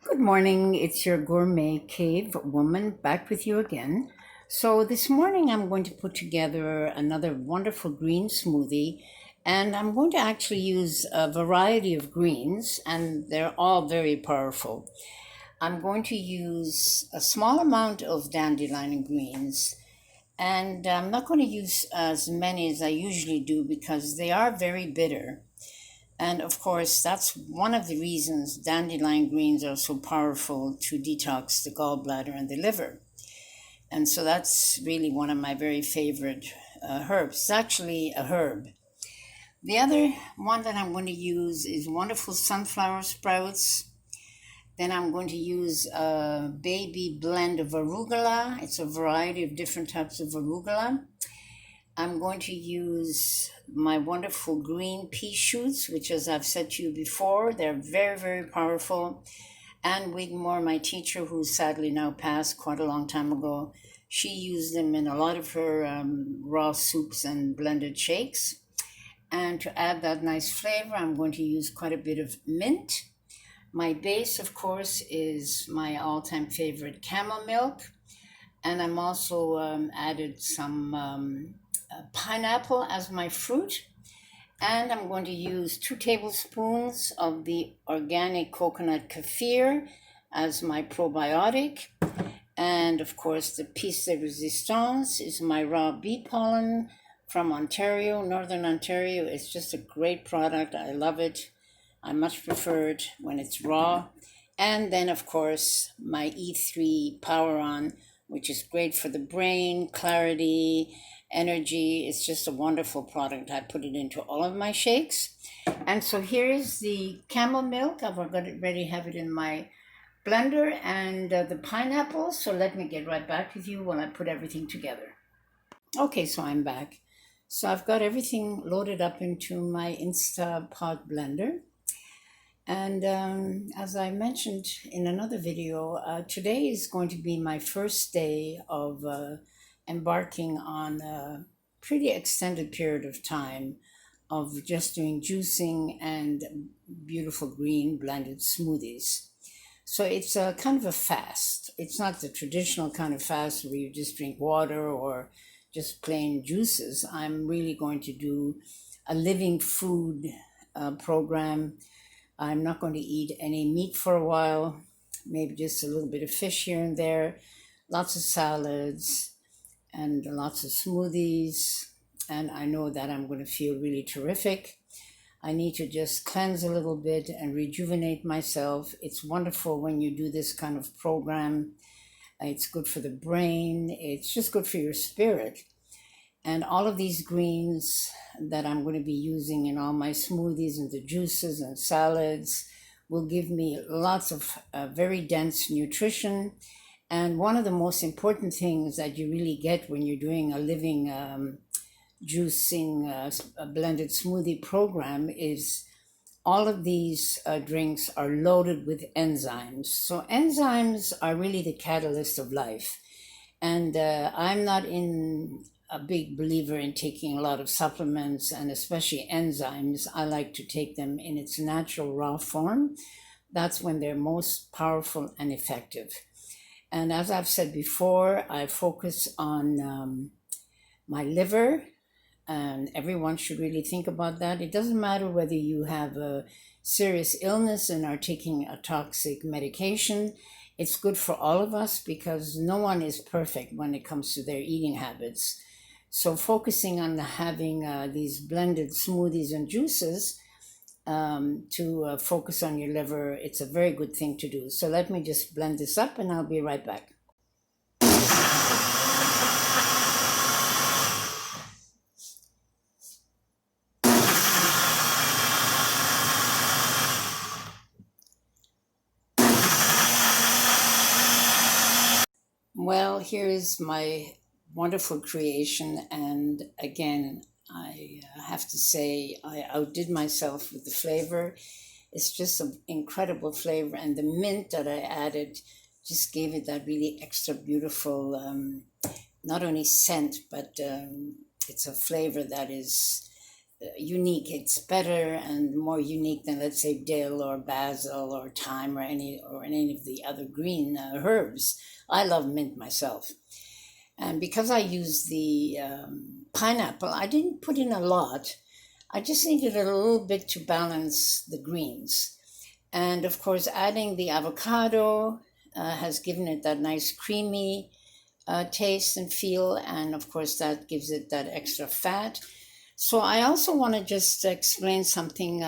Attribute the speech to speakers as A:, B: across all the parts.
A: Good morning, it's your gourmet cave woman back with you again. So, this morning I'm going to put together another wonderful green smoothie, and I'm going to actually use a variety of greens, and they're all very powerful. I'm going to use a small amount of dandelion greens, and I'm not going to use as many as I usually do because they are very bitter. And of course, that's one of the reasons dandelion greens are so powerful to detox the gallbladder and the liver. And so that's really one of my very favorite herbs. It's actually a herb. The other one that I'm going to use is wonderful sunflower sprouts. Then I'm going to use a baby blend of arugula. It's a variety of different types of arugula. I'm going to use my wonderful green pea shoots, which, as I've said to you before, they're very, very powerful. And Wigmore, my teacher, who sadly now passed quite a long time ago, she used them in a lot of her raw soups and blended shakes. And to add that nice flavor, I'm going to use quite a bit of mint. My base, of course, is my all-time favorite camel milk. And I'm also added some pineapple as my fruit. And I'm going to use 2 tablespoons of the organic coconut kefir as my probiotic. And of course, the piece de resistance is my raw bee pollen from Ontario, Northern Ontario. It's just a great product. I love it. I much prefer it when it's raw. And then, of course, my E3 Power On, which is great for the brain, clarity, energy. It's just a wonderful product. I put it into all of my shakes. And so here is the camel milk. I've already have it in my blender, and the pineapple. So let me get right back with you while I put everything together. Okay, so I'm back. So I've got everything loaded up into my Instapot blender. And as I mentioned in another video, today is going to be my first day of embarking on a pretty extended period of time of just doing juicing and beautiful green blended smoothies. So it's a kind of a fast. It's not the traditional kind of fast where you just drink water or just plain juices. I'm really going to do a living food program. I'm not going to eat any meat for a while, maybe just a little bit of fish here and there, lots of salads, and lots of smoothies. And I know that I'm going to feel really terrific. I need to just cleanse a little bit and rejuvenate myself. It's wonderful when you do this kind of program. It's good for the brain. It's just good for your spirit. And all of these greens that I'm going to be using in all my smoothies and the juices and salads will give me lots of very dense nutrition. And one of the most important things that you really get when you're doing a living juicing a blended smoothie program is all of these drinks are loaded with enzymes. So enzymes are really the catalyst of life. And I'm not a big believer in taking a lot of supplements, and especially enzymes. I like to take them in its natural raw form. That's when they're most powerful and effective. And as I've said before, I focus on my liver, and everyone should really think about that. It doesn't matter whether you have a serious illness and are taking a toxic medication. It's good for all of us because no one is perfect when it comes to their eating habits. So focusing on having these blended smoothies and juices to focus on your liver, it's a very good thing to do. So let me just blend this up and I'll be right back. Well, here's my wonderful creation, and again, I have to say I outdid myself with the flavor. It's just an incredible flavor, and the mint that I added just gave it that really extra beautiful, not only scent, but it's a flavor that is unique. It's better and more unique than, let's say, dill or basil or thyme or any of the other green herbs. I love mint myself. And because I use the pineapple, I didn't put in a lot. I just needed a little bit to balance the greens. And of course, adding the avocado has given it that nice creamy taste and feel. And of course, that gives it that extra fat. So I also want to just explain something.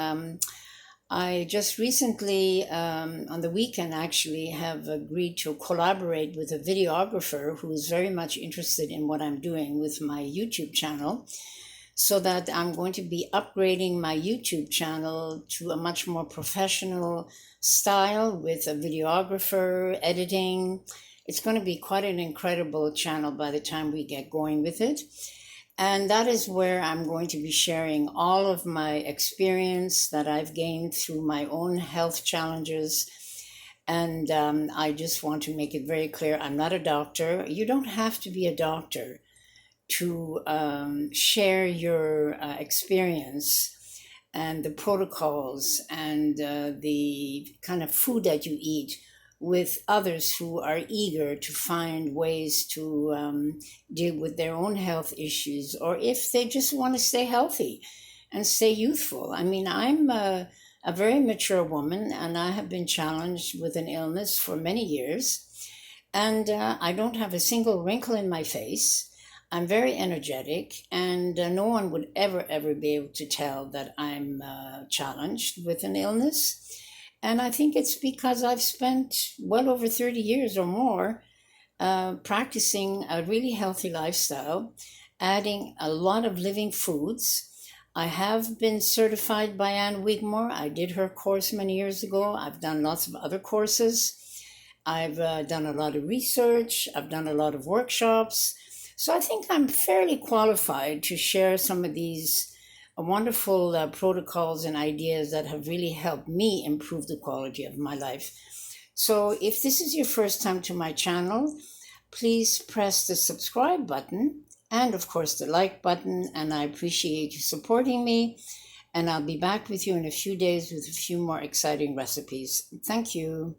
A: I just recently, on the weekend, actually have agreed to collaborate with a videographer who is very much interested in what I'm doing with my YouTube channel, so that I'm going to be upgrading my YouTube channel to a much more professional style with a videographer, editing. It's going to be quite an incredible channel by the time we get going with it. And that is where I'm going to be sharing all of my experience that I've gained through my own health challenges. And I just want to make it very clear, I'm not a doctor. You don't have to be a doctor to share your experience and the protocols and the kind of food that you eat with others who are eager to find ways to deal with their own health issues, or if they just want to stay healthy and stay youthful. I mean, I'm a very mature woman, and I have been challenged with an illness for many years, and I don't have a single wrinkle in my face. I'm very energetic, and no one would ever be able to tell that I'm challenged with an illness. And I think it's because I've spent well over 30 years or more practicing a really healthy lifestyle, adding a lot of living foods. I have been certified by Ann Wigmore. I did her course many years ago. I've done lots of other courses. I've done a lot of research. I've done a lot of workshops. So I think I'm fairly qualified to share some of these wonderful protocols and ideas that have really helped me improve the quality of my life. So if this is your first time to my channel, please press the subscribe button and of course the like button, and I appreciate you supporting me, and I'll be back with you in a few days with a few more exciting recipes. Thank you.